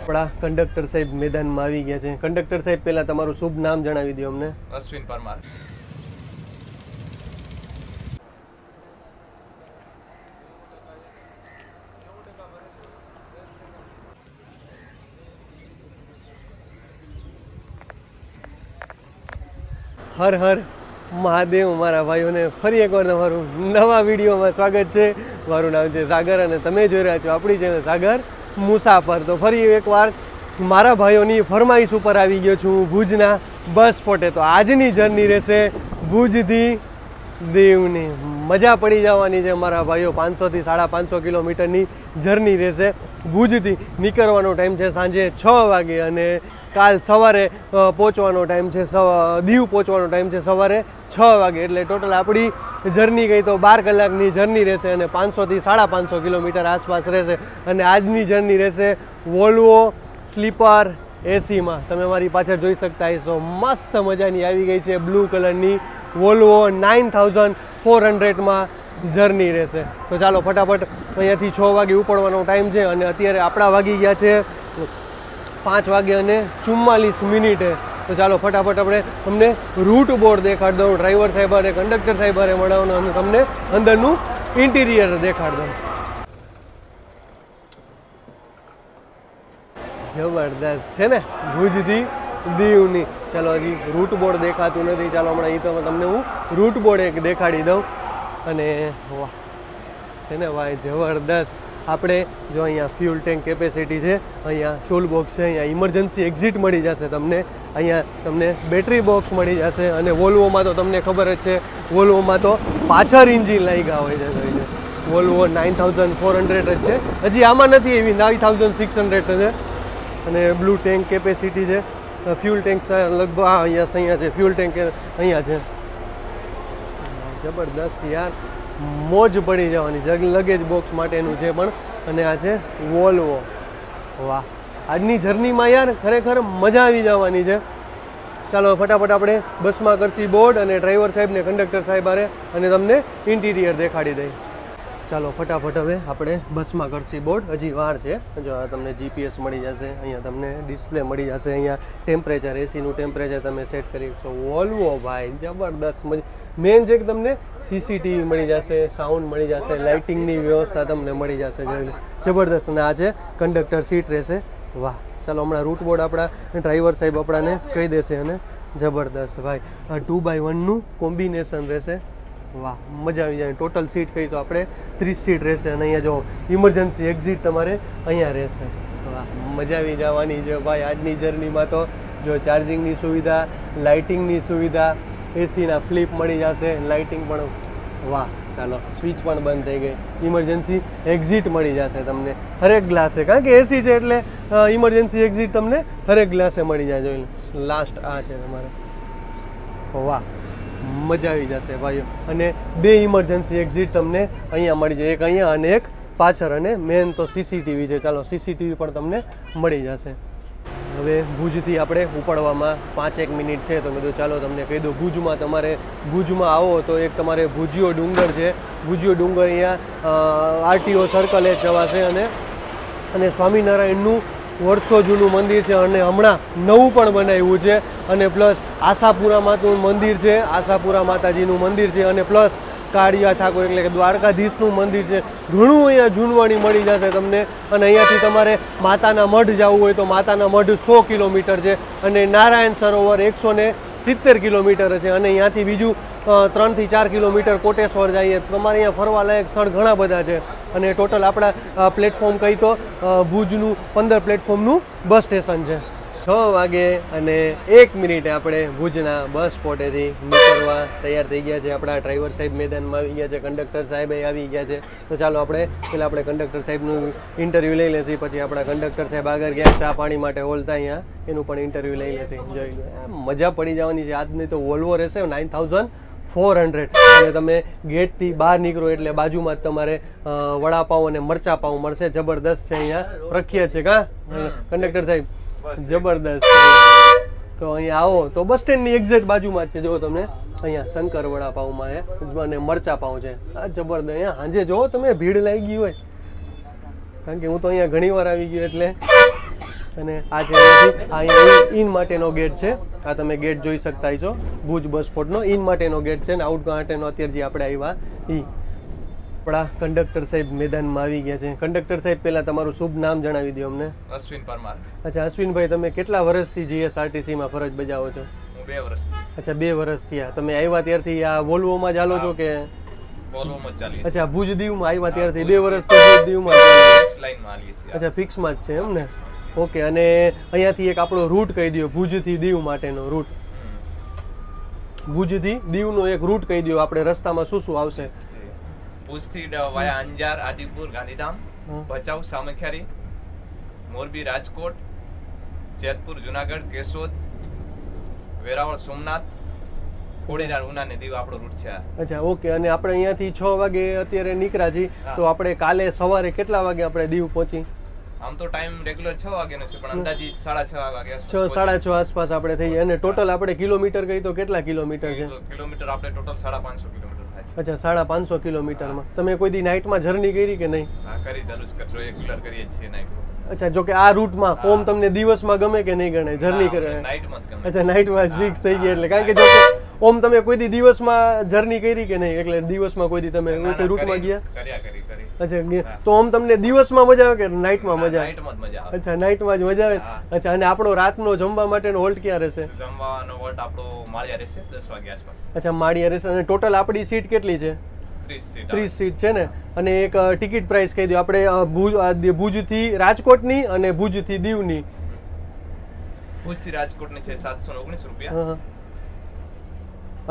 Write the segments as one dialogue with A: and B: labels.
A: આપણા કંડક્ટર સાહેબ મેદાનમાં આવી ગયા છે. કંડક્ટર સાહેબ પહેલા તમારું શુભ નામ જણાવી દો અમને.
B: અશ્વિન પરમાર.
A: હર હર મહાદેવ. મારા ભાઈઓને ફરી એકવાર તમારું નવા વિડીયોમાં સ્વાગત છે. મારું નામ છે સાગર અને તમે જોઈ રહ્યા છો આપણી ચેનલ સાગર મુસાફર. તો ફરી એકવાર મારા ભાઈઓની ફરમાઈશ ઉપર આવી ગયો છું ભુજના બસ સ્પોટે. તો આજની જર્ની રહેશે ભુજથી દીવની. મજા પડી જવાની છે મારા ભાઈઓ. 500 થી 550 કિલોમીટરની જર્ની રહેશે. ભુજથી નીકળવાનો ટાઈમ છે સાંજે 6 વાગે અને કાલ સવારે પહોંચવાનો ટાઈમ છે, દીવ પહોંચવાનો ટાઈમ છે સવારે 6 વાગે. એટલે ટોટલ આપણી જર્ની કહી તો 12 કલાકની જર્ની રહેશે અને 500 થી 550 કિલોમીટર આસપાસ રહેશે. અને આજની જર્ની રહેશે વોલ્વો સ્લીપર એસીમાં. તમે મારી પાછળ જોઈ શકતા હશો મસ્ત મજાની આવી ગઈ છે બ્લુ કલરની વોલ્વો 9400માં જર્ની રહેશે. તો ચાલો ફટાફટ અહીંયાથી 6 વાગે ઉપડવાનો ટાઈમ છે અને અત્યારે આપણા વાગી ગયા છે 5 વાગે અને 44 મિનિટે. તો ચાલો ફટાફટ આપણે તમને રૂટ બોર્ડ દેખાડ દઉં, ડ્રાઈવર સાહેબ અને કંડક્ટર સાહેબ મળવાનું અને તમને અંદરનું ઇન્ટિરિયર દેખાડ દઉં. જબરદસ્ત છે ને ભુજથી દીવની. ચાલો હજી રૂટ બોર્ડ દેખાતું નથી. ચાલો હમણાં એ તો તમને હું રૂટ બોર્ડ એક દેખાડી દઉં. અને વાહ છે ને ભાઈ જબરદસ્ત. આપણે જો અહીંયા ફ્યુલ ટેન્ક કેપેસિટી છે, અહીંયા ટૂલ બોક્સ છે, અહીંયા ઇમરજન્સી એક્ઝિટ મળી જશે તમને, અહીંયા તમને બેટરી બોક્સ મળી જશે. અને વોલ્વોમાં તો તમને ખબર જ છે, વોલ્વોમાં તો પાછળ ઇન્જિન લાગ્યા હોય છે. વોલ્વો 9400 જ છે, હજી આમાં નથી એવી 9600 છે. અને બ્લુ ટેન્ક કેપેસિટી છે. ફ્યુલ ટેન્ક લગભગ અહીંયા છે. ફ્યુલ ટેન્ક અહીંયા છે. જબરદસ્ત યાર, મોજ પડી જવાની. લગેજ બોક્સ માટેનું છે પણ. અને આ છે વોલ્વો. વાહ, આજની જર્નીમાં યાર ખરેખર મજા આવી જવાની છે. ચાલો ફટાફટ આપણે બસમાં કરશી બોર્ડ અને ડ્રાઈવર સાહેબ ને કંડક્ટર સાહેબ આરે અને તમને ઇન્ટિરિયર દેખાડી દઈ. ચાલો ફટાફટ હવે આપણે બસમાં કરશી બોર્ડ. હજી વાર છે. જો તમને જીપીએસ મળી જશે, અહીંયા તમને ડિસ્પ્લે મળી જશે, અહીંયા ટેમ્પરેચર, એસીનું ટેમ્પરેચર તમે સેટ કરી શકશો. વોલ્વો ભાઈ જબરદસ્ત. મેન છે કે તમને સીસીટીવી મળી જશે, સાઉન્ડ મળી જશે, લાઇટિંગની વ્યવસ્થા તમને મળી જશે. જબરદસ્ત. અને આ છે કંડક્ટર સીટ રહેશે. વાહ, ચાલો હમણાં રૂટ બોર્ડ આપણા ડ્રાઈવર સાહેબ આપણાને કહી દેશે. અને જબરદસ્ત ભાઈ, આ 2x1નું કોમ્બિનેશન રહેશે. વાહ, મજા આવી જાય. ટોટલ સીટ કહી તો આપણે 30 સીટ રહેશે. અને અહીંયા જો ઇમરજન્સી એક્ઝિટ તમારે અહીંયા રહેશે. વાહ, મજા આવી જવાની છે ભાઈ આજની જર્નીમાં. તો જો ચાર્જિંગની સુવિધા, લાઇટિંગની સુવિધા, એસીના ફ્લિપ મળી જશે, લાઇટિંગ પણ. વાહ, ચાલો સ્વિચ પણ બંધ થઈ ગઈ. ઇમરજન્સી એક્ઝિટ મળી જશે તમને હરેક ગ્લાસે, કારણ કે એસી છે એટલે ઇમરજન્સી એક્ઝિટ તમને હરેક ગ્લાસે મળી જાય. જોઈ લાસ્ટ આ છે તમારે. વાહ, મજા આવી જશે ભાઈઓ. અને 2 ઇમરજન્સી એક્ઝિટ તમને અહીંયા મળી જાય, એક અહીંયા અને એક પાછળ. અને મેન તો સીસીટીવી છે. ચાલો સીસીટીવી પણ તમને મળી જશે. હવે ભુજથી આપણે ઉપડવામાં 5-1 મિનિટ છે. તો કીધું ચાલો તમને કહી દઉં, ભુજમાં આવો તો એક તમારે ભુજીયો ડુંગર છે. ભુજીયો ડુંગર અહીંયા આરટીઓ સર્કલે જવાશે. અને સ્વામિનારાયણનું વર્ષો જૂનું મંદિર છે અને હમણાં નવું પણ બનાવ્યું છે. અને પ્લસ આશાપુરા માતાનું મંદિર છે, આશાપુરા માતાજીનું મંદિર છે. અને પ્લસ કાળિયા ઠાકોર એટલે કે દ્વારકાધીશનું મંદિર છે. ઘણું અહીંયા જૂનવાણી મળી જશે તમને. અને અહીંયાથી તમારે માતાના મઢ જવું હોય તો માતાના મઢ 100 કિલોમીટર છે. અને નારાયણ સરોવર 170 કિલોમીટર છે. અને અહીંયાથી બીજું 3 થી 4 કિલોમીટર કોટેશ્વર જઈએ. તમારે અહીંયા ફરવાલાયક સ્થળ ઘણા બધા છે. અને ટોટલ આપણા પ્લેટફોર્મ કહી તો ભુજનું 15 પ્લેટફોર્મનું બસ સ્ટેશન છે. 6 વાગે અને 1 મિનિટે આપણે ભુજના બસ સ્પોટેથી નીકળવા તૈયાર થઈ ગયા છે. આપણા ડ્રાઈવર સાહેબ મેદાનમાં આવી ગયા છે, કંડક્ટર સાહેબ આવી ગયા છે. તો ચાલો પહેલાં આપણે કંડક્ટર સાહેબનું ઇન્ટરવ્યૂ લઈ લઈશું. પછી આપણા કંડક્ટર સાહેબ આગળ ગયા ચા પાણી માટે હોલતા, અહીંયા એનું પણ ઇન્ટરવ્યૂ લઈ લઈશું. જોઈ મજા પડી જવાની છે આજની. તો વોલ્વો રહેશે 9400. અને તમે ગેટથી બહાર નીકળો એટલે બાજુમાં જ તમારે વડાપાઉં અને મરચા પાઉં મળશે. જબરદસ્ત છે, અહીંયા પ્રખ્યાત છે. કા કંડક્ટર સાહેબ? જબરદસ્ત. તો અહીંયા આવો તો બસ સ્ટેન્ડની એક્ઝેક્ટ બાજુમાં જ છે. જો તમને અહીંયા શંકર વડાપાઉંમાં અને મરચા પાઉં છે. આ જબરદસ્ત. અહીંયા સાંજે જો તમે ભીડ લાગી ગઈ હોય, કારણ કે હું તો અહીંયા ઘણી વાર આવી ગયો એટલે અને આ છે અહીંયા ઇન માટેનો ગેટ છે. આ તમે ગેટ જોઈ શકતા છો ભુજ બસ સ્પોટનો ઇન માટેનો ગેટ છે ને આઉટ માટેનો અત્યારે જે આપણે આવ્યા આપણા કંડક્ટર સાહેબ મેદાનમાં આવી ગયા છે. કંડક્ટર સાહેબ પહેલા તમારું શુભ નામ જણાવી દો અમને.
B: અશ્વિન પરમાર.
A: અચ્છા અશ્વિનભાઈ, તમે કેટલા વર્ષથી જીએસઆરટીસીમાં ફરજ બજાવો છો?
B: હું 2 વર્ષથી.
A: અચ્છા 2 વર્ષ થયા. તમે આવ્યા ત્યારથી આ વોલ્વોમાં જ હાલો છો કે?
B: વોલ્વોમાં જ ચાલીએ.
A: અચ્છા ભુજ દીવમાં આવ્યા ત્યારથી 2 વર્ષથી ભુજ દીવમાં
B: લાઈનમાં આવીએ છીએ.
A: અચ્છા ફિક્સમાં જ છે એમ ને? ઓકે. અને અહીંયાથી એક આપણો રૂટ કહી દો, ભુજથી દીવ માટેનો રૂટ. ભુજથી દીવનો એક રૂટ કહી દો, આપણે રસ્તામાં શું શું આવશે?
B: ભુજથી વાયા અંજાર, આદિપુર, ગાંધીધામ, ભચાઉ, સામખિયારી, મોરબી, રાજકોટ, જેતપુર, જુનાગઢ, કેશોદ, વેરાવળ, સોમનાથ, ખોડીનાર, ઉના ને દીવ આપણો રૂટ છે.
A: અચ્છા ઓકે. અને આપણે અહીંયાથી 6 વાગે અત્યારે નીકળ્યા છીએ તો આપણે કાલે સવારે કેટલા વાગે આપણે દીવ પહોંચી?
B: આમ તો ટાઈમ રેગ્યુલર 6 વાગ્યાનો છે પણ અંદાજિત 6:30 વાગે
A: 6:30 આસપાસ આપણે થઈ જાય. અને ટોટલ આપણે કિલોમીટર કહી તો કેટલા કિલોમીટર છે?
B: કિલોમીટર આપણે ટોટલ 550 કિલોમીટર થાય છે.
A: અચ્છા 550 કિલોમીટરમાં. તમે કોઈ દી નાઇટમાં જર્ની કરી કે નહીં?
B: હા કરી, દરરોજ રેગ્યુલર કરીએ છીએ નાઇટ.
A: અચ્છા, જો કે આ રૂટમાં ઓમ તમને દિવસમાં ગમે કે નહીં ગણે જર્ની કરે?
B: નાઇટમાં જ ગમે.
A: અચ્છા નાઇટમાં ફિક્સ થઈ ગયા એટલે. કારણ કે જો કે ઓમ તમે કોઈ દી દિવસમાં જર્ની કરી કે નહીં? એટલે દિવસમાં કોઈ દી તમે કોઈ રૂટમાં ગયા?
B: કરી.
A: અચ્છા, તો ઓમ તમને દિવસમાં મજા આવે કે નાઇટમાં મજા આવે?
B: નાઇટમાં જ મજા આવે.
A: અચ્છા નાઇટમાં જ મજા આવે. અચ્છા, અને આપણો રાતનો જમવા માટેનો હોલ્ટ ક્યાં રહેશે?
B: જમવાનો હોલ્ટ આપણો માળિયા રહેશે 10 વાગ્યા આસપાસ.
A: અચ્છા માળિયા રહેશે. અને ટોટલ આપણી સીટ કેટલી છે? 30 સીટ છે ને. અને એક ટિકિટ પ્રાઇસ કહી દો આપણે ભુજથી રાજકોટની અને ભુજથી દીવની.
B: ભુજથી રાજકોટની છે 719 રૂપિયા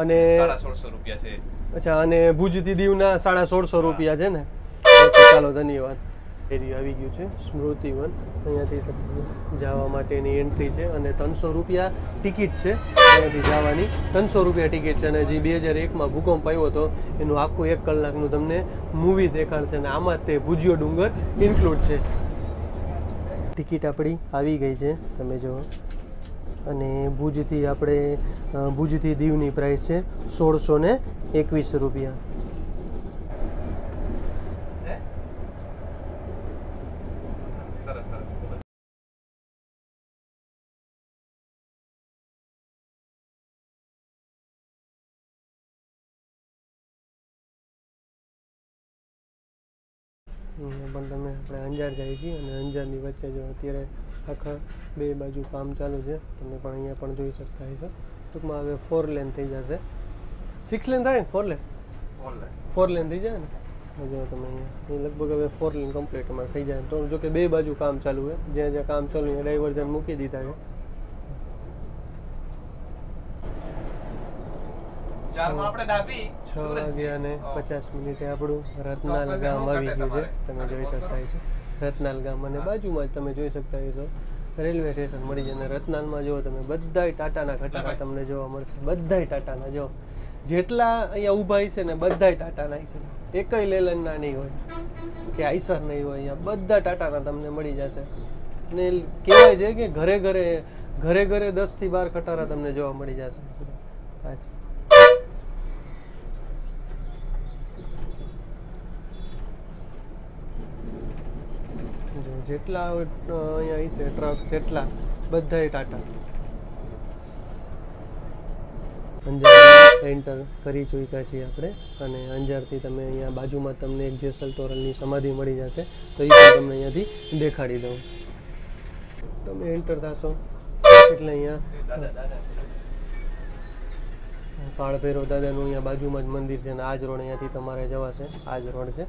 A: અને
B: 1650 રૂપિયા છે.
A: અચ્છા, અને ભુજથી દીવના 1650 રૂપિયા છે ને? ચાલો ધન્યવાદ. એરિયા આવી ગયું છે સ્મૃતિવન. અહીંયાથી જવા માટેની એન્ટ્રી છે અને 300 રૂપિયા ટિકિટ છે અહીંયાથી જવાની. 300 રૂપિયા ટિકિટ છે. અને જે 2001માં ભૂકંપ આવ્યો હતો એનું આખું 1 કલાકનું તમને મૂવી દેખાડશે અને આમાં તે ભુજિયો ડુંગર ઇન્ક્લુડ છે. ટિકિટ આપણી આવી ગઈ છે તમે જુઓ. અને ભુજથી દીવની પ્રાઇસ છે 1621 રૂપિયા. અહીંયા પણ તમે આપણે અંજાર જઈએ છીએ અને અંજારની વચ્ચે જો અત્યારે આખા 2 બાજુ કામ ચાલુ છે. તમે પણ અહીંયા પણ જોઈ શકતા હશો. ટૂંકમાં હવે 4 લેન થઈ જશે. 6 લેન થાય ને? 4 લેન 4 લેન થઈ જાય ને? જો તમે અહીંયા લગભગ હવે 4 લેન કમ્પ્લીટ અમારે થઈ જાય. તો જો કે 2 બાજુ કામ ચાલુ છે. જ્યાં જ્યાં કામ ચાલુ ત્યાં ડાયવર્ઝન મૂકી દીધા છે. 6 વાગ્યા અને 50 મિનિટે આપણું રતનાલ ગામ આવી ગયું છે. તમે જોઈ શકતા છો રતનાલ ગામ. અને બાજુમાં જ તમે જોઈ શકતા છો રેલવે સ્ટેશન મળી જાય. અને રતનાલમાં જો તમે બધાય ટાટાના ખટારા તમને જોવા મળશે. બધાય ટાટાના જો જેટલા અહીંયા ઊભા છે ને બધાય ટાટાના છે. એકય લેલનના નહીં હોય કે આઈસર નહીં હોય. અહીંયા બધા ટાટાના તમને મળી જશે. અને કહેવાય છે કે ઘરે ઘરે 10 થી 12 ખટારા તમને જોવા મળી જશે. જેટલા અહીંયા છે ટ્રક જેટલા બધાય ટાટા. અંજાર એન્ટર કરી ચૂક્યા છીએ આપણે. અને અંજારથી તમે અહીંયા બાજુમાં તમને એક જેસલ તોરલની સમાધિ મળી જશે તો એ પણ તમને અહીંયાથી દેખાડી દઉં. તમે એન્ટર થશો એટલે અહીંયા કાળભૈરવ દાદાનું અહીંયા બાજુમાં જ મંદિર છે. અને આ જ રોડ અહીંયાથી તમારે જવાશે. આ જ રોડ છે.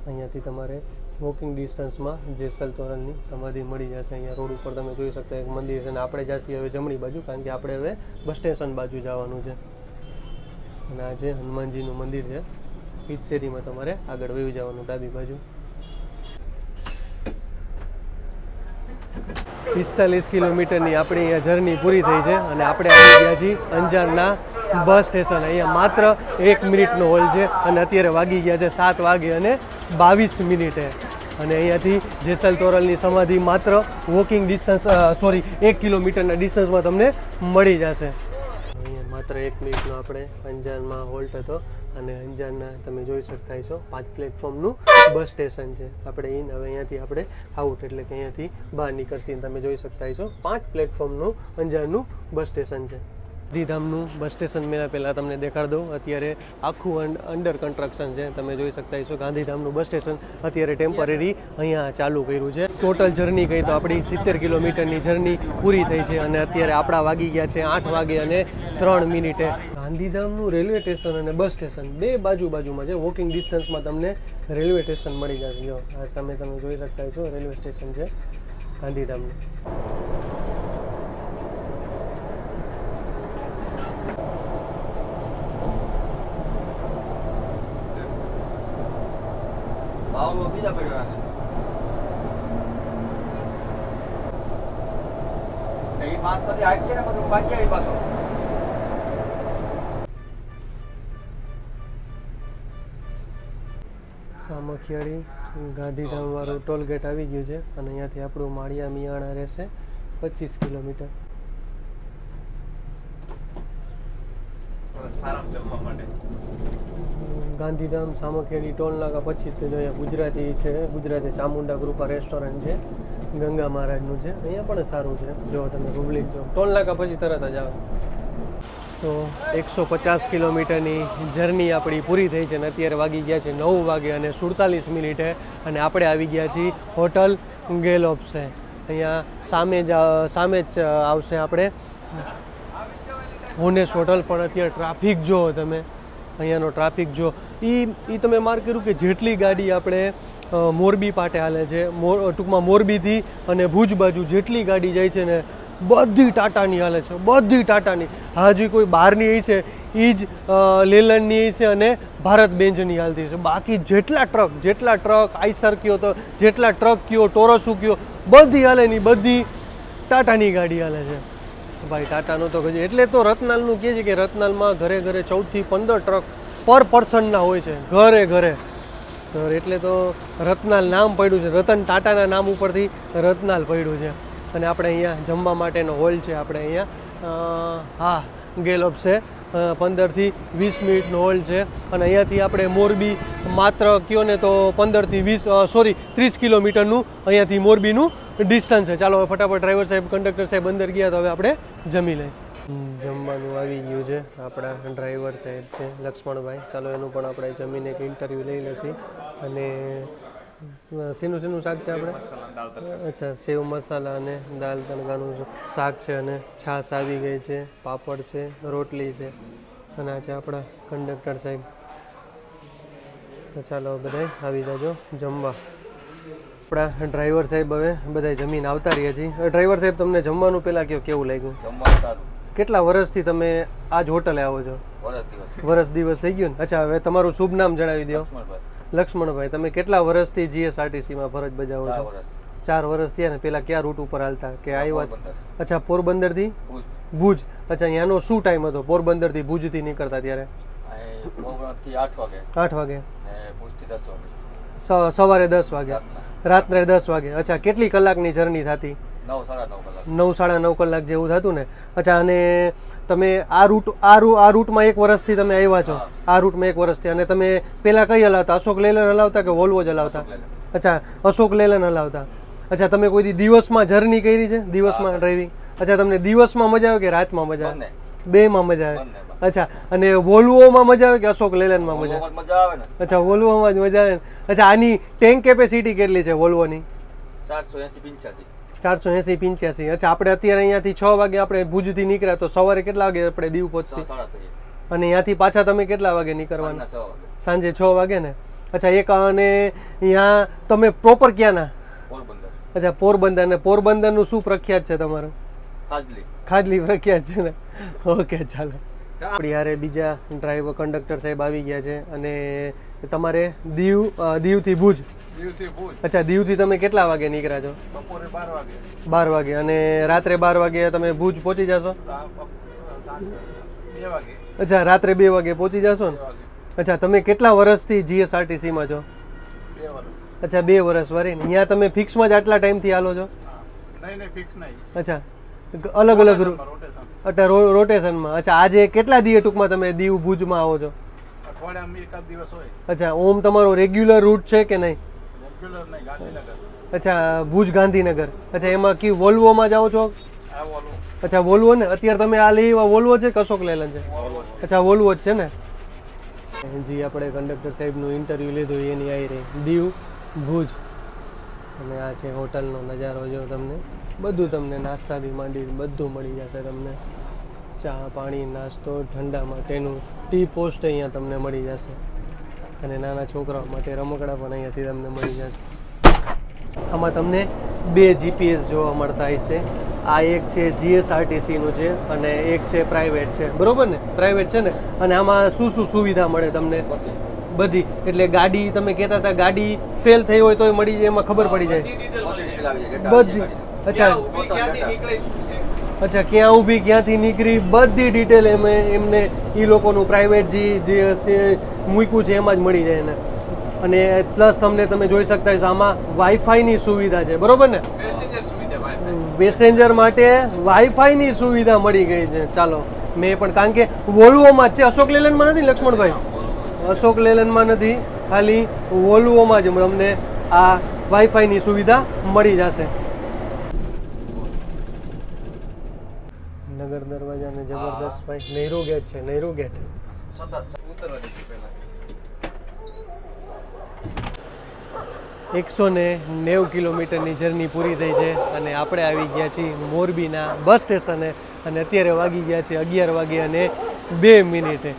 A: અહીંયાથી તમારે વોકિંગ ડિસ્ટન્સમાં જેસલ તોરલની સમાધિ મળી જશે. અહીંયા રોડ ઉપર તમે જોઈ શકતા એક મંદિર છે. અને આપણે જઈએ હવે જમણી બાજુ કારણ કે આપણે હવે બસ સ્ટેશન બાજુ જવાનું છે. અને આ છે હનુમાનજીનું મંદિર છે. ઈ જ શેરીમાં તમારે આગળ વહી જવાનું ડાબી બાજુ. 45 કિલોમીટરની આપણી અહીંયા જર્ની પૂરી થઈ છે અને આપણે આવી ગયા છીએ અંજારના બસ સ્ટેશન. અહીંયા માત્ર 1 મિનિટનો હોલ્ડ છે અને અત્યારે વાગી ગયા છે 7 વાગે અને 22 મિનિટે. અને અહીંયાથી જેસલ તોરલની સમાધિ માત્ર વોકિંગ ડિસ્ટન્સ 1 કિલોમીટરના ડિસ્ટન્સમાં તમને મળી જશે. અહીંયા માત્ર 1 મિનિટનો આપણે અંજારમાં હોલ્ટ હતો અને અંજારના તમે જોઈ શકતા છો 5 પ્લેટફોર્મનું બસ સ્ટેશન છે. આપણે ઇન હવે અહીંયાથી આપણે આઉટ એટલે કે અહીંયાથી બહાર નીકળશી. તમે જોઈ શકતા છો 5 પ્લેટફોર્મનું અંજારનું બસ સ્ટેશન છે. ગાંધીધામનું બસ સ્ટેશન મેં પહેલાં તમને દેખાડી દઉં. અત્યારે આખું અંડર કન્સ્ટ્રક્શન છે. તમે જોઈ શકતા છો ગાંધીધામનું બસ સ્ટેશન અત્યારે ટેમ્પરરી અહીંયા ચાલુ કર્યું છે. ટોટલ જર્ની કહી તો આપણી 70 કિલોમીટરની જર્ની પૂરી થઈ છે અને અત્યારે આપણા વાગી ગયા છે 8 વાગે અને 3 મિનિટે. ગાંધીધામનું રેલવે સ્ટેશન અને બસ સ્ટેશન બે બાજુમાં છે. વોકિંગ ડિસ્ટન્સમાં તમને રેલવે સ્ટેશન મળી જશે. જો આ સામે તમે જોઈ શકતા છો રેલવે સ્ટેશન છે ગાંધીધામનું. સામખિયાળી ગાંધીધામ વાળું ટોલ ગેટ આવી ગયું છે અને અહીંયાથી આપણું માળિયા મિયાણા રહેશે 25 કિલોમીટર. ગાંધીધામ સામખિયાળી ટોલ નાકા પછી જ જો અહીંયા ગુજરાતી છે. ગુજરાતી ચામુંડા કૃપા રેસ્ટોરન્ટ છે, ગંગા મહારાજનું છે. અહીંયા પણ સારું છે. જો તમે પબ્લિક જો ટોલ નાકા પછી તરત જ આવે. તો 150 કિલોમીટરની જર્ની આપણી પૂરી થઈ છે અને અત્યારે વાગી ગયા છે 9 વાગે અને 47 મિનિટે અને આપણે આવી ગયા છીએ હોટલ ગેલોપ્સે. અહીંયા સામે જ આવશે આપણે હોનેસ્ટ હોટલ. પણ અત્યારે ટ્રાફિક જુઓ તમે, અહીંયાનો ટ્રાફિક જો એ તમે માર્ક કર્યું કે જેટલી ગાડી આપણે મોરબી પાટે હાલે છે, ટૂંકમાં મોરબીથી અને ભુજ બાજુ જેટલી ગાડી જાય છે ને બધી ટાટાની હાલે છે, બધી ટાટાની. હાજી કોઈ બહારની છે એ જ લેલનની છે અને ભારત બેન્જની હાલતી છે. બાકી જેટલા ટ્રક આઈસર કયો તો જેટલા ટ્રક કયો ટોરસુ કયો બધી હાલે નહીં, બધી ટાટાની ગાડી હાલે છે ભાઈ. ટાટાનું તો કહેજે એટલે તો રતનાલનું કહે છે કે રતનાલમાં ઘરે 14 થી 15 ટ્રક પર પર્સનના હોય છે ઘરે. એટલે તો રતનાલ નામ પડ્યું છે. રતન ટાટાના નામ ઉપરથી રતનાલ પડ્યું છે. અને આપણે અહીંયા જમવા માટેનો હોલ છે. આપણે અહીંયા ગેલોપ છે. 15 થી 20 મિનિટનો હોલ છે અને અહીંયાથી આપણે મોરબી માત્ર કયો ને તો 15 થી 30 કિલોમીટરનું અહીંયાથી મોરબીનું ડિસ્ટન્સ છે. ચાલો હવે ફટાફટ ડ્રાઈવર સાહેબ કંડક્ટર સાહેબ અંદર ગયા તો હવે આપણે જમી લઈએ. જમવાનું આવી ગયું છે. આપણા ડ્રાઈવર સાહેબ છે લક્ષ્મણભાઈ. ચાલો એનું પણ આપણે જમીને એક ઇન્ટરવ્યૂ લઈ લઈશું. અને શેનું શાક છે આપણે? અચ્છા, સેવ મસાલા અને દાલ તડકાનું શાક છે અને છાશ આવી ગઈ છે, પાપડ છે, રોટલી છે અને આ છે આપણા કંડક્ટર સાહેબ. તો ચાલો બધા આવી જાજો જમવા. આપણા ડ્રાઈવર સાહેબ હવે બધા જમીન આવતા રહ્યા છીએ. ડ્રાઈવર સાહેબ તમને જમવાનું પહેલાં કેવું લાગ્યું? કેટલા વર્ષથી તમે આ જ હોટલે આવો છો? વર્ષ દિવસ થઈ ગયું ને? અચ્છા, હવે તમારું શુભ નામ જણાવી દો. લક્ષ્મણભાઈ, તમે કેટલા વર્ષથી જીએસઆરટીસીમાં ફરજ બજાવો છો? 4 વર્ષ થયા ને. પહેલાં કયા રૂટ ઉપર હાલતા કે આવ્યા? અચ્છા, પોરબંદરથી ભુજ. અચ્છા, અહીંયાનો શું ટાઈમ હતો પોરબંદરથી ભુજથી નીકળતા ત્યારે? 8 વાગે. સવારે 10 વાગે, રાત્રે 10 વાગે. અચ્છા, કેટલી કલાકની જર્ની થતી? 9-9.5 કલાક જેવું થતું ને. અચ્છા, અને તમે આ રૂટમાં 1 વર્ષથી તમે આવ્યા છો? આ રૂટમાં 1 વર્ષથી. અને તમે પહેલાં કઈ હલાવતા? અશોક લેલન હલાવતા કે વોલ્વો જ હલાવતા? અચ્છા, અશોક લેલન હલાવતા. અચ્છા, તમે કોઈ દિવસમાં જર્ની કરી છે? દિવસમાં ડ્રાઇવિંગ? અચ્છા, તમને દિવસમાં મજા આવે કે રાતમાં મજા આવે? બેમાં મજા આવે. અચ્છા, અને વોલ્વોમાં મજા આવે કે અશોક લેલનમાં મજા આવે? અચ્છા, વોલ્વોમાં જ મજા આવે. અચ્છા, આની ટેન્ક કેપેસિટી કેટલી છે વોલ્વોની? 480-85. અચ્છા, આપણે અત્યારે અહીંયાથી 6 વાગે આપણે ભુજથી નીકળ્યા તો સવારે કેટલા વાગે આપણે દીવ પહોંચી? અને અહીંયાથી પાછા તમે કેટલા વાગે નીકળવાના? સાંજે 6 વાગે ને. અચ્છા, એક અને અહીંયા તમે પ્રોપર ક્યાંના? અચ્છા, પોરબંદર. અને પોરબંદરનું શું પ્રખ્યાત છે તમારું? ખાજલી પ્રખ્યાત છે ને. ઓકે, ચાલો. આપણી યારે બીજા ડ્રાઈવર કંડક્ટર સાહેબ આવી ગયા છે. અને તમારે દીવથી ભુજ? અચ્છા, દીવથી તમે કેટલા વાગે નીકળ્યા છો? બપોરે 12 વાગે. અને રાત્રે 12 વાગે તમે ભુજ પહોંચી જશો? અચ્છા, રાત્રે 2 વાગે પહોંચી જશો ને. અચ્છા, તમે કેટલા વર્ષથી જીએસઆરટીસીમાં છો? 2 વર્ષ. અચ્છા, 2 વર્ષ વારી. અહીંયા તમે ફિક્સમાં જ આટલા ટાઈમથી હાલો છો? અચ્છા, અલગ રૂટ. અચ્છા, રોટેશનમાં. અચ્છા, આજે કેટલા દીએ ટૂંકમાં તમે દીવ ભુજમાં આવો છો?
C: અઠવાડિયામાં એકાદ દિવસ હોય.
A: અચ્છા, ઓમ તમારો રેગ્યુલર રૂટ છે કે નહીં?
C: રેગ્યુલર નહીં, ગાંધીનગર.
A: અચ્છા, ભુજ ગાંધીનગર. અચ્છા, એમાં કયું વોલ્વોમાં જાઓ છો?
C: આ વોલ્વો.
A: અચ્છા, વોલ્વો ને. અત્યારે તમે આ લઈ વોલ્વો છે કે અશોક લેલન છે? અચ્છા, વોલ્વો જ છે ને. જી આપણે કંડક્ટર સાહેબનું ઇન્ટરવ્યૂ લીધું એની આવી રહી દીવ ભુજ. અને આ છે હોટલનો નજારો. જો તમને બધું તમને નાસ્તાથી માંડી બધું મળી જશે તમને. ચા, પાણી, નાસ્તો, ઠંડા માટેનું ટી પોસ્ટ અહીંયા તમને મળી જશે. અને નાના છોકરાઓ માટે રમકડા પણ અહીંયાથી તમને મળી જશે. આમાં તમને 2 GPS જોવા મળતા હશે. આ એક છે GSRTCનું છે અને એક છે પ્રાઇવેટ છે, બરોબર ને? પ્રાઇવેટ છે ને. અને આમાં શું શું સુવિધા મળે તમને? બધી. એટલે ગાડી તમે કહેતા હતા ગાડી ફેલ થઈ હોય તો મળી જાય, એમાં ખબર પડી જાય બધી. અચ્છા, અચ્છા, ક્યાં ઊભી, ક્યાંથી નીકળી, બધી ડિટેલ એમને એ લોકોનું પ્રાઇવેટ જે મૂક્યું છે એમાં જ મળી જાય એને. અને પ્લસ તમને તમે જોઈ શકતા હશો આમાં વાઈફાઈની સુવિધા છે, બરોબર ને? પેસેન્જર માટે વાઈફાઈની સુવિધા મળી ગઈ છે. ચાલો, મેં પણ, કારણ કે વોલ્વોમાં જ છે, અશોક લેલનમાં નથી લક્ષ્મણભાઈ, અશોક લેલનમાં નથી, ખાલી વોલ્વોમાં જ તમને આ વાઈફાઈની સુવિધા મળી જશે. નગર દરવાજા ને જબરદસ્ત ભાઈ. નહેરુ ગેટ છે, નહેરુ ગેટ. 190 કિલોમીટરની જર્ની પૂરી થઈ છે અને આપણે આવી ગયા છીએ મોરબીના બસ સ્ટેશને. અને અત્યારે વાગી ગયા છે 11:02.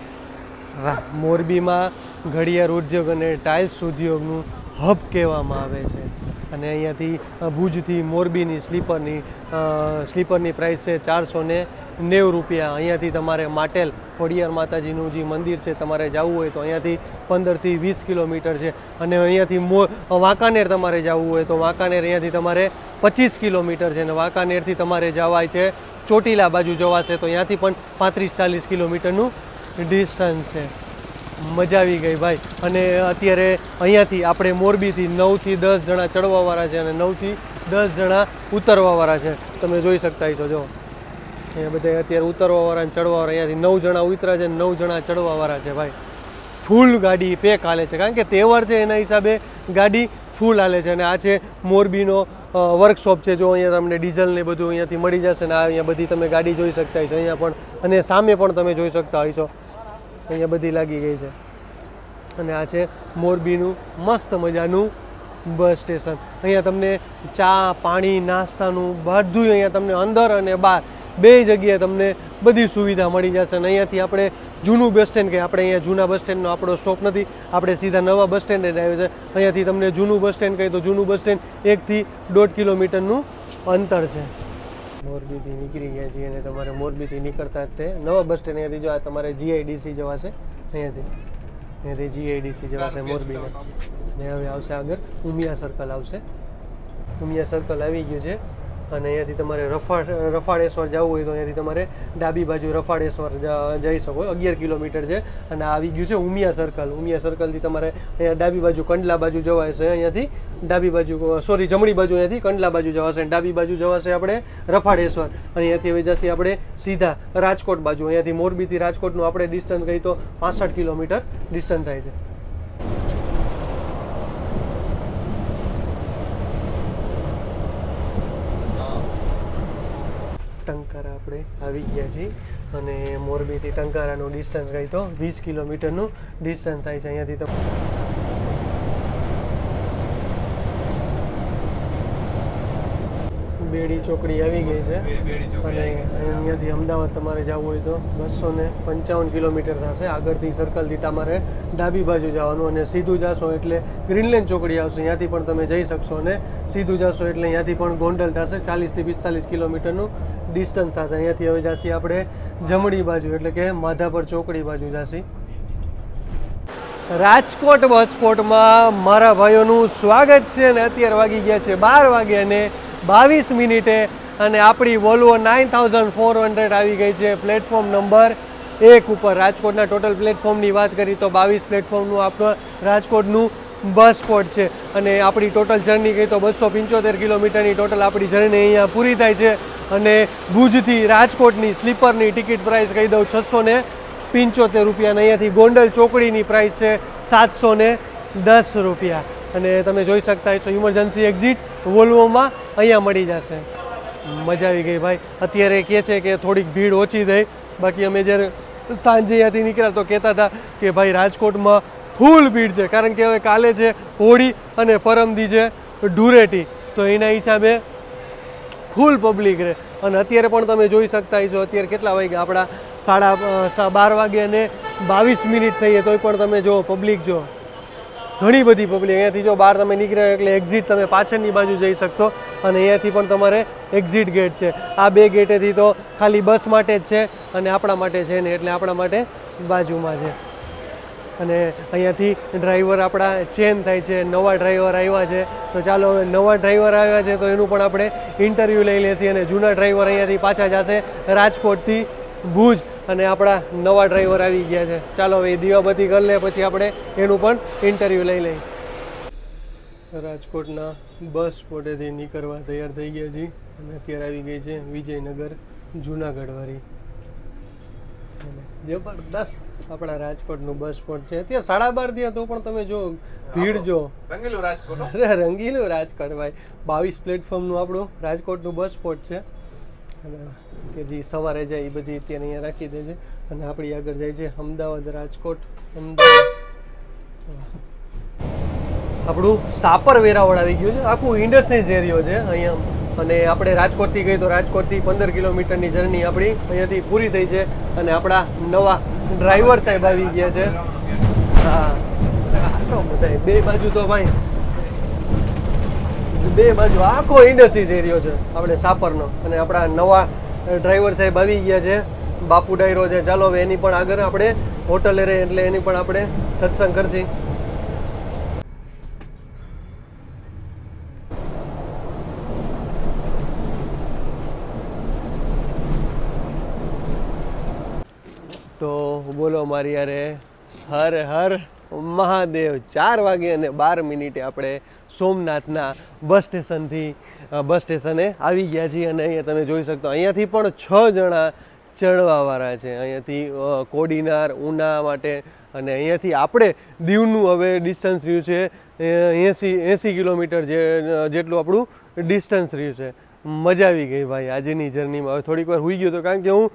A: વાહ, મોરબીમાં ઘડિયાળ ઉદ્યોગ અને ટાઇલ્સ ઉદ્યોગનું હબ કહેવામાં આવે છે. અને અહીંયાથી ભુજથી મોરબીની સ્લીપરની પ્રાઇસ છે 490 રૂપિયા. અહીંયાથી તમારે માટેલ ખોડિયાર માતાજીનું જે મંદિર છે તમારે જવું હોય તો અહીંયાથી 15 થી 20 કિલોમીટર છે. અને અહીંયાથી વાંકાનેર તમારે જવું હોય તો વાંકાનેર અહીંયાથી તમારે 25 કિલોમીટર છે. અને વાંકાનેરથી તમારે જવાય છે ચોટીલા બાજુ જવાશે તો અહીંયાથી પણ 35-40 કિલોમીટરનું ડિસ્ટન્સ છે. મજા આવી ગઈ ભાઈ. અને અત્યારે અહીંયાથી આપણે મોરબીથી 9 થી 10 જણા ચડવાવાળા છે અને 9 થી 10 જણા ઉતરવાવાળા છે. તમે જોઈ શકતા છો. જો અહીંયા બધા અત્યારે ઉતરવાવાળા અને ચડવાવાળા, અહીંયાથી 9 જણા ઉતર્યા છે અને 9 જણા ચડવાવાળા છે ભાઈ. ફૂલ ગાડી પેક હાલે છે, કારણ કે તહેવાર છે એના હિસાબે ગાડી ફૂલ હાલે છે. અને આ છે મોરબીનો વર્કશોપ છે. જો અહીંયા તમને ડીઝલ ને બધું અહીંયાથી મળી જશે. ને અહીંયા બધી તમે ગાડી જોઈ શકતા હશો અહીંયા પણ, અને સામે પણ તમે જોઈ શકતા હશો અહીંયા બધી લાગી ગઈ છે. અને આ છે મોરબીનું મસ્ત મજાનું બસ સ્ટેશન. અહીંયા તમને ચા, પાણી, નાસ્તાનું બધું અહીંયા તમને અંદર અને બહાર બે જગ્યાએ તમને બધી સુવિધા મળી જશે. અને અહીંયાથી આપણે જૂનું બસ સ્ટેન્ડ કે આપણે અહીંયા જૂના બસ સ્ટેન્ડનો આપણો સ્ટોપ નથી, આપણે સીધા નવા બસ સ્ટેન્ડે જ આવ્યો છે. અહીંયાથી તમને જૂનું બસ સ્ટેન્ડ કહીએ તો જૂનું બસ સ્ટેન્ડ 1 થી 1.5 કિલોમીટરનું અંતર છે. મોરબીથી નીકળી ગયા છીએ અને તમારે મોરબીથી નીકળતા જ તે નવા બસ સ્ટેન્ડ અહીંયાથી જો આ તમારે GIDC જવાશે. અહીંયાથી GIDC જવાશે મોરબીને. ને હવે આવશે આગળ ઉમિયા સર્કલ આવશે. ઉમિયા સર્કલ આવી ગયું છે. અને અહીંયાથી તમારે રફાળેશ્વર જવું હોય તો અહીંયાથી તમારે ડાબી બાજુ રફાળેશ્વર જઈ શકો. 11 કિલોમીટર છે. અને આવી ગયું છે ઉમિયા સર્કલ. ઉમિયા સર્કલથી તમારે અહીંયા ડાબી બાજુ કંડલા બાજુ જવાય છે. અહીંયાથી ડાબી બાજુ જમણી બાજુ અહીંયાથી કંડલા બાજુ જવાશે. અને ડાબી બાજુ જવાશે આપણે રફાળેશ્વર. અને અહીંયાથી હવે જશે આપણે સીધા રાજકોટ બાજુ. અહીંયાથી મોરબીથી રાજકોટનું આપણે ડિસ્ટન્સ કહી તો 65 કિલોમીટર ડિસ્ટન્સ થાય છે. ટંકારા આપણે આવી ગયા છીએ અને મોરબીથી ટંકારાનું ડિસ્ટન્સ કહી તો 20 કિલોમીટરનું ડિસ્ટન્સ થાય છે. અહીંયાથી તો બેડી ચોકડી આવી ગઈ છે. અને અહીંયાથી અમદાવાદ તમારે જવું હોય તો 255 કિલોમીટર થશે. આગળથી સર્કલથી તમારે ડાબી બાજુ જવાનું અને સીધું જશો એટલે ગ્રીનલેન્ડ ચોકડી આવશે. અહીંયાથી પણ તમે જઈ શકશો. અને સીધું જશો એટલે અહીંયાથી પણ ગોંડલ થશે. 40 થી 45 કિલોમીટરનું ડિસ્ટન્સ થશે. અહીંયાથી હવે જશે આપણે જમણી બાજુ એટલે કે માધાપર ચોકડી બાજુ જશે. રાજકોટ બસ સ્પોટમાં મારા ભાઈઓનું સ્વાગત છે. અને અત્યારે વાગી ગયા છે 12:22 અને આપણી વોલ્વો 9400 આવી ગઈ છે પ્લેટફોર્મ નંબર 1 ઉપર. રાજકોટના ટોટલ પ્લેટફોર્મની વાત કરી તો 22 પ્લેટફોર્મનું આપણું રાજકોટનું બસ સ્પોટ છે. અને આપણી ટોટલ જર્ની કહી તો 275 કિલોમીટરની ટોટલ આપણી જર્ની અહીંયા પૂરી થાય છે. અને ભુજથી રાજકોટની સ્લીપરની ટિકિટ પ્રાઇસ કહી દઉં 650 75 રૂપિયા અને અહીંયાથી ગોંડલ ચોકડીની પ્રાઇસ છે 710 રૂપિયા. અને તમે જોઈ શકતા છો ઇમરજન્સી એક્ઝિટ વોલ્વોમાં અહીંયા મળી જશે. મજા આવી ગઈ ભાઈ. અત્યારે કહે છે કે થોડીક ભીડ ઓછી થઈ, બાકી અમે જ્યારે સાંજે અહીંયાથી નીકળ્યા તો કહેતા હતા કે ભાઈ રાજકોટમાં ફૂલ ભીડ છે, કારણ કે હવે કાલે છે હોળી અને પરમદી છે ધૂળેટી, તો એના હિસાબે ફૂલ પબ્લિક રહે. અને અત્યારે પણ તમે જોઈ શકતા છો અત્યારે કેટલા વાગ્યા, આપણા 12:30 વાગે અને 22 મિનિટ થઈએ તોય પણ તમે જો પબ્લિક જો ઘણી બધી પબ્લિક. અહીંયાથી જો બહાર તમે નીકળ્યા એટલે એક્ઝિટ તમે પાછળની બાજુ જઈ શકશો અને અહીંયાથી પણ તમારે એક્ઝિટ ગેટ છે. આ બે ગેટેથી તો ખાલી બસ માટે જ છે અને આપણા માટે છે ને, એટલે આપણા માટે બાજુમાં છે. અને અહીંયાથી ડ્રાઈવર આપણા ચેન્જ થાય છે, નવા ડ્રાઈવર આવ્યા છે. તો ચાલો હવે નવા ડ્રાઈવર આવ્યા છે તો એનું પણ આપણે ઇન્ટરવ્યૂ લઈ લઈશું. અને જૂના ડ્રાઈવર અહીંયાથી પાછા જશે રાજકોટથી ભુજ, અને આપણા નવા ડ્રાઈવર આવી ગયા છે. ચાલો હવે દીવાબત્તી કરી લે પછી આપણે એનું પણ ઇન્ટરવ્યૂ લઈ લઈએ. રાજકોટના બસ સ્પોટેથી નીકળવા તૈયાર થઈ ગયા છીએ અને અત્યારે આવી ગઈ છે વિજયનગર જુનાગઢવાળી. જબરદસ્ત આપણા રાજકોટનું બસ સ્પોટ છે. અત્યારે 12:30 થયા તો પણ તમે જો ભીડ જો,
B: રંગીલું રાજકોટ.
A: અરે રંગીલું રાજકોટ ભાઈ. 22 પ્લેટફોર્મનું આપણું રાજકોટનું બસ સ્પોટ છે. અને કે જે સવારે જાય એ બધી અત્યારે અહીંયા રાખી દે છે. અને આપણી આગળ જાય છે અમદાવાદ રાજકોટ. અમદાવાદ આપણું સાપર વેરાવળ આવી ગયું છે. આખું ઇન્ડસ્ટ્રીઝ એરિયો છે અહીંયા. અને આપણે રાજકોટથી ગઈ તો રાજકોટથી 15 કિલોમીટરની જર્ની આપણી અહીંયાથી પૂરી થઈ છે. અને આપણા નવા ડ્રાઈવર સાહેબ આવી ગયા છે. હા તો બધા બે બાજુ તો ભાઈ, બે બાજુ આખો ઇન્ડસ્ટ્રીઝ એરિયો છે આપણે સાપરનો. અને આપણા નવા ડ્રાઈવર સાહેબ આવી ગયા છે, બાપુ ડાયરો છે. ચાલો હવે એની પણ આગળ આપણે હોટલે રહે એટલે એની પણ આપણે સત્સંગ કરશી. તો બોલો મારી યારે હર હર મહાદેવ. 4 વાગે અને 12 મિનિટે આપણે સોમનાથના બસ સ્ટેશને આવી ગયા છીએ. અને અહીંયા તમે જોઈ શકતો અહીંયાથી પણ 6 જણા ચડવાવાળા છે. અહીંયાથી કોડીનાર ઉના માટે. અને અહીંયાથી આપણે દીવનું હવે ડિસ્ટન્સ રહ્યું છે 80 કિલોમીટર જેટલું આપણું ડિસ્ટન્સ રહ્યું છે. મજા આવી ગઈ ભાઈ આજની જર્નીમાં. હવે થોડીક વાર હોઈ ગયો હતો, કારણ કે હું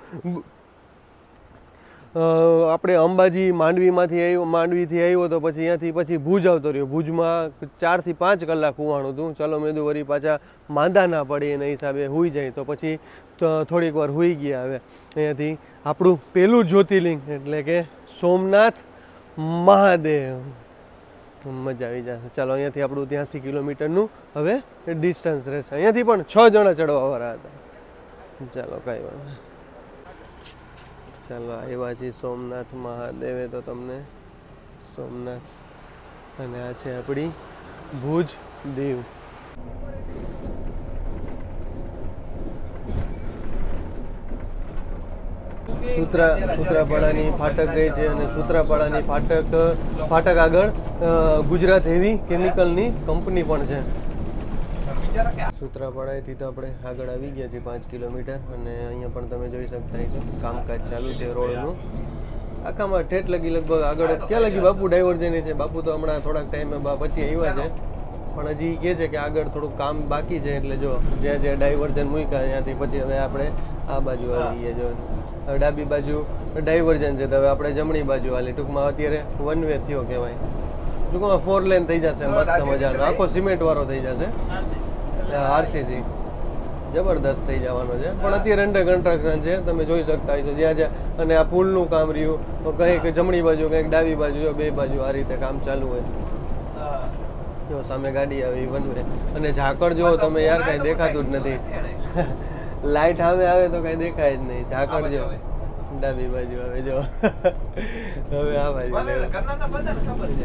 A: આપણે અંબાજી માંડવીથી આવ્યો તો પછી અહીંયાથી પછી ભુજ આવતો રહ્યો. ભુજમાં 4 થી 5 કલાક હોવાનું હતું. ચલો મેં કીધું વળી પાછા માંદા ના પડે એના હિસાબે હોઈ જાય, તો પછી થોડીક વાર હોઈ ગયા. હવે અહીંયાથી આપણું પહેલું જ્યોતિર્લિંગ એટલે કે સોમનાથ મહાદેવ. મજા આવી જશે. ચાલો અહીંયાથી આપણું 83 કિલોમીટરનું હવે ડિસ્ટન્સ રહેશે. અહીંયાથી પણ 6 જણા ચડવાવાળા હતા. ચાલો કાંઈ વાંધો. ચાલો આવ્યા છીએ સોમનાથ મહાદેવે. તો તમને સોમનાથ અને આ છે આપણી ભુજ દીવ. સૂત્રાપાડાની ફાટક ગઈ છે. અને સૂત્રાપાડાની ફાટક આગળ ગુજરાત હેવી કેમિકલની કંપની પણ છે. સૂત્રાપાડાથી તો આપણે આગળ આવી ગયા છીએ 5 કિલોમીટર. અને અહીંયા પણ તમે જોઈ શકતા છો કામકાજ ચાલુ છે રોડનું. આખામાં ઠેઠ લગી લગભગ આગળ ક્યાં લગી બાપુ ડાયવર્જન છે. બાપુ તો હમણાં થોડાક ટાઈમે પછી આવ્યા છે, પણ હજી કહે છે કે આગળ થોડુંક કામ બાકી છે. એટલે જો જ્યાં ડાયવર્જન મૂક્યા ત્યાંથી પછી હવે આપણે આ બાજુ આવી ગયા. જો ડાબી બાજુ ડાયવર્જન છે તો હવે આપણે જમણી બાજુ હાલી. ટૂંકમાં અત્યારે 1 વે થયો કહેવાય. ટૂંકમાં 4 લેન થઈ જશે મસ્ત મજાનો. આખો સિમેન્ટ વાળો થઈ જશે. આરસીસી જબરદસ્ત થઈ જવાનો છે. પણ અત્યારે અંડર કન્સ્ટ્રક્શન છે, તમે જોઈ શકતા હોય છો જ્યાં જ્યાં. અને આ પુલનું કામ રહ્યું તો કંઈક જમણી બાજુ કંઈક ડાબી બાજુ, બે બાજુ આ રીતે કામ ચાલુ હોય. જો સામે ગાડી આવી 1 વે. અને ઝાકળ જો તમે યાર કાંઈ દેખાતું જ નથી. લાઈટ સામે આવે તો કાંઈ દેખાય જ નહીં. ઝાકળ જો ડાબી બાજુ આવે. જો હવે આ બાજુ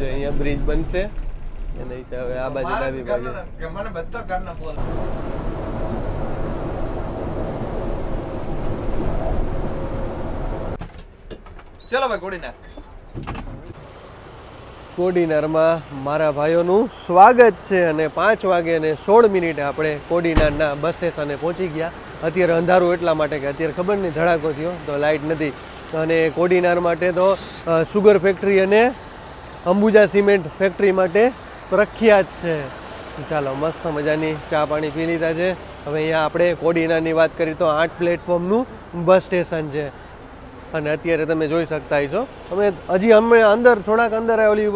A: અહીંયા બ્રિજ બનશે એના હિસાબે આ બાજુ ડાબી બાજુ.
B: ચલો ભાઈ કોડીનાર.
A: કોડીનારમાં મારા ભાઈઓનું સ્વાગત છે. અને 5 વાગે અને 16 મિનિટે આપણે કોડીનારના બસ સ્ટેશને પહોંચી ગયા. અત્યારે અંધારું એટલા માટે કે અત્યારે ખબર નહીં ધડાકો થયો તો લાઇટ નથી. અને કોડીનાર માટે તો સુગર ફેક્ટરી અને અંબુજા સિમેન્ટ ફેક્ટરી માટે પ્રખ્યાત છે. ચાલો મસ્ત મજાની ચા પાણી પી લીધા છે. હવે અહીંયા આપણે કોડીનારની વાત કરીએ તો 8 પ્લેટફોર્મનું બસ સ્ટેશન છે. અને અત્યારે તમે જોઈ શકતા છો અમે અંદર થોડાક અંદર ઓલી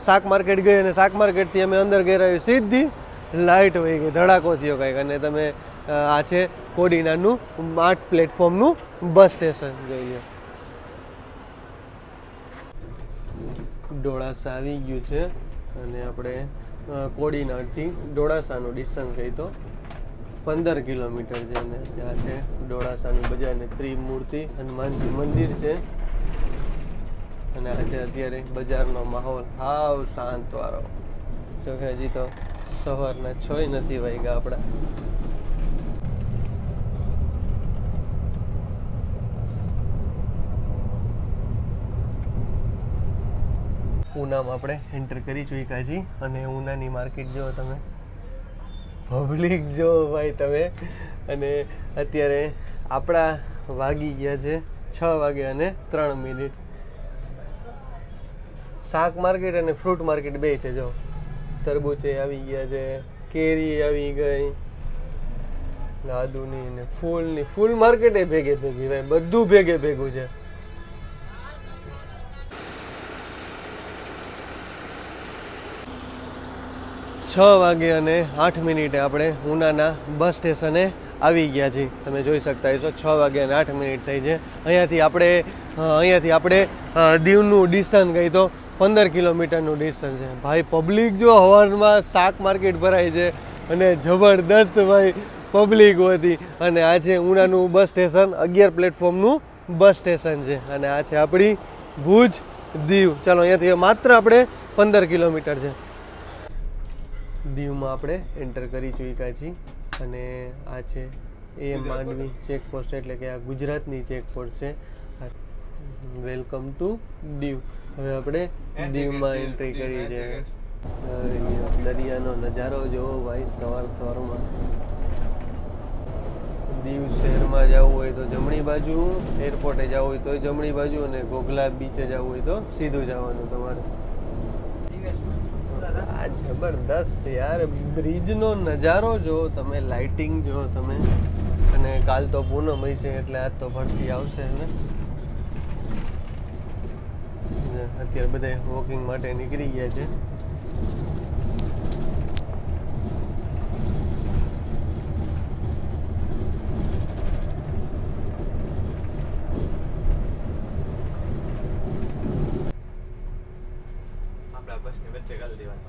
A: શાક માર્કેટ ગઈ અને શાક માર્કેટથી અમે અંદર ગયા સીધી લાઇટ વહી ગઈ, ધડાકો થયો કંઈક. અને તમે આ છે કોડીનારનું 8 પ્લેટફોર્મનું બસ સ્ટેશન જોઈએ. ડોળાસા આવી ગયું છે અને આપણે કોડીનારથી ડોળાસાનું ડિસ્ટન્સ કહી તો 15 કિલોમીટર છે. અને ત્યાં છે ડોળાસાની બજાર ને ત્રિમૂર્તિ હનુમાનજી મંદિર છે. અને આજે અત્યારે બજારનો માહોલ હાવ શાંત વાળો. જો કે હજી તો સવારના 6 નથી વાગ્યા આપણા. ઉનામાં આપણે એન્ટર કરી ચૂક્યા છીએ અને ઉનાની માર્કેટ જો તમે, પબ્લિક જો ભાઈ તમે. અને અત્યારે આપણા વાગી ગયા છે 6 વાગે અને 3 મિનિટ. શાક માર્કેટ અને ફ્રૂટ માર્કેટ બે છે. જો તરબૂચે આવી ગયા છે, કેરી આવી ગઈ, આદુની ને ફૂલ માર્કેટ ભેગી ભાઈ, બધું ભેગું છે. છ વાગે અને 8 મિનિટે આપણે ઉનાના બસ સ્ટેશને આવી ગયા છીએ. તમે જોઈ શકતા હશો 6 વાગે અને 8 મિનિટ થઈ છે. અહીંયાથી આપણે દીવનું ડિસ્ટન્સ ગઈ તો 15 કિલોમીટરનું ડિસ્ટન્સ છે. ભાઈ પબ્લિક જો હવારમાં શાક માર્કેટ ભરાય છે અને જબરદસ્ત ભાઈ પબ્લિક હતી. અને આ છે ઉનાનું બસ સ્ટેશન, 11 પ્લેટફોર્મનું બસ સ્ટેશન છે. અને આ છે આપણી ભુજ દીવ. ચાલો અહીંયાથી માત્ર આપણે 15 કિલોમીટર છે. દીવમાં આપણે એન્ટર કરી ચૂક્યા છીએ અને આ છે એ માંડવી ચેકપોસ્ટ, એટલે કે આ ગુજરાતની ચેકપોસ્ટ છે. Welcome to Diu. હવે આપણે દીવમાં એન્ટ્રી કરી છે. દરિયાનો નજારો જોવો ભાઈ સવારમાં. દીવ શહેરમાં જવું હોય તો જમણી બાજુ, એરપોર્ટે જવું હોય તો જમણી બાજુ, અને ઘોઘલા બીચે જવું હોય તો સીધું જવાનું તમારે. આ જબરદસ્ત યાર, બ્રિજનો નજારો જો તમે, લાઇટિંગ જો તમે. અને કાલ તો પૂનમ હશે એટલે આજ તો ભરતી આવશે. હવે અત્યારે બધા વોકિંગ માટે નીકળી ગયા છે.
B: આપણા બસની વચ્ચે ગાલી દેવાની.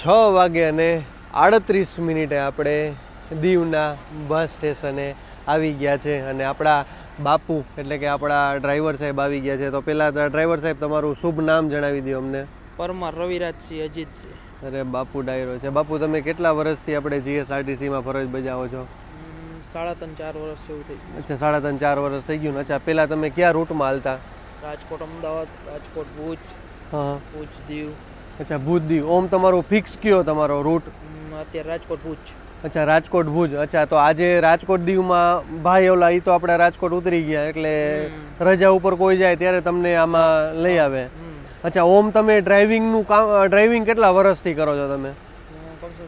A: છ વાગે અને 38 મિનિટે આપણે દીવના બસ સ્ટેશને આવી ગયા છે. અને આપણા બાપુ એટલે કે આપણા ડ્રાઈવર સાહેબ આવી ગયા છે. તો પહેલાં ડ્રાઈવર સાહેબ તમારું શુભ નામ જણાવી દો અમને.
D: પરમાર રવિરાજસિંહ અજીતસિંહ.
A: અરે બાપુ ડાયરો છે. બાપુ તમે કેટલા વર્ષથી આપણે જીએસઆરટીસીમાં ફરજ બજાવો છો?
D: 3.5-4 વર્ષ જેવું થઈ ગયું.
A: અચ્છા, 3.5-4 વર્ષ થઈ ગયું. અચ્છા, પહેલાં તમે કયા રૂટમાં હાલતા?
D: રાજકોટ અમદાવાદ, રાજકોટ ભુજ,
A: હા,
D: ભુજ દીવ.
A: અચ્છા, ભુજ દીવ. ઓમ તમારું ફિક્સ કયો તમારો રૂટ?
D: અત્યારે રાજકોટ ભુજ.
A: અચ્છા રાજકોટ ભુજ. અચ્છા તો આજે રાજકોટ દીવમાં ભાઈ ઓલા એ તો આપણા રાજકોટ ઉતરી ગયા એટલે રજા ઉપર કોઈ જાય ત્યારે તમને આમાં લઈ આવે. અચ્છા ઓમ તમે ડ્રાઇવિંગનું કામ ડ્રાઇવિંગ કેટલા વર્ષથી કરો છો તમે?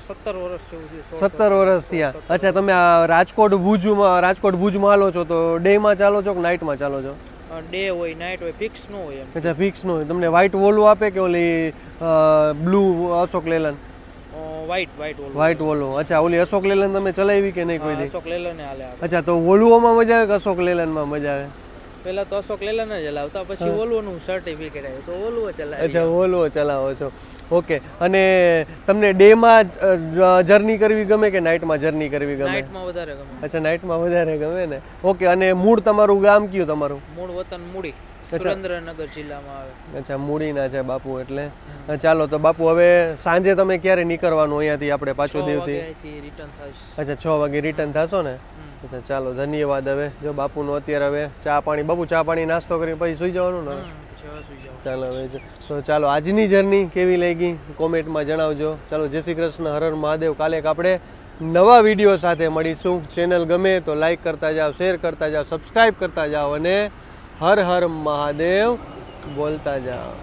D: 17 વર્ષ જેવું થયું.
A: 17 વર્ષ થયા. અચ્છા તમે આ રાજકોટ ભુજમાં હાલો છો તો ડેમાં ચાલો છો કે નાઇટમાં ચાલો છો?
D: ડે હોય નાઇટ હોય ફિક્સ ન હોય એમ.
A: અચ્છા ફિક્સ ન હોય. તમને વ્હાઇટ વોલ્વો આપે કે ઓલી blue Ashok Leyland? White Volvo. અચ્છા ઓલી અશોક લેલન તમે ચલાવી કે નહીં કોઈ દી?
D: અશોક લેલન હાલે.
A: અચ્છા તો વોલ્વોમાં મજા આવે કે અશોક લેલનમાં મજા આવે?
D: પહેલા તો અશોક લેલન જ ચલાવતા, પછી વોલ્વોનું સર્ટિફિકેટ આવ્યું તો વોલ્વો ચલાવી.
A: અચ્છા વોલ્વો ચલાવો છો. ઓકે. અને તમને ડેમાં જર્ની કરવી ગમે કે નાઇટમાં જર્ની કરવી ગમે?
D: નાઇટમાં વધારે ગમે.
A: અચ્છા નાઇટમાં વધારે ગમે ને. ઓકે. અને મૂળ તમારું ગામ કયું તમારું?
D: મૂળ વતન મૂડી, સુરેન્દ્રનગર જિલ્લામાં આવે.
A: અચ્છા મૂડીના છે બાપુ એટલે. ચાલો તો બાપુ હવે સાંજે તમે ક્યારે નીકળવાનું અહીંયાથી આપણે પાછો દીવથી?
D: રિટર્ન થશે.
A: અચ્છા 6 વાગે રિટર્ન થશો ને? અચ્છા ચાલો ધન્યવાદ. હવે જો બાપુનો અત્યારે હવે ચા પાણી, બાપુ ચા પાણી નાસ્તો કરીને પછી સુઈ જવાનું ને? ચાલો હવે તો ચાલો આજની જર્ની કેવી લાગી કોમેન્ટમાં જણાવજો. ચાલો જય શ્રી કૃષ્ણ, હર હર મહાદેવ. કાલે આપણે નવા વિડીયો સાથે મળીશું. ચેનલ ગમે તો લાઈક કરતા જાઓ, શેર કરતા જાઓ, સબસ્ક્રાઈબ કરતા જાઓ અને હર હર મહાદેવ બોલતા જાઓ.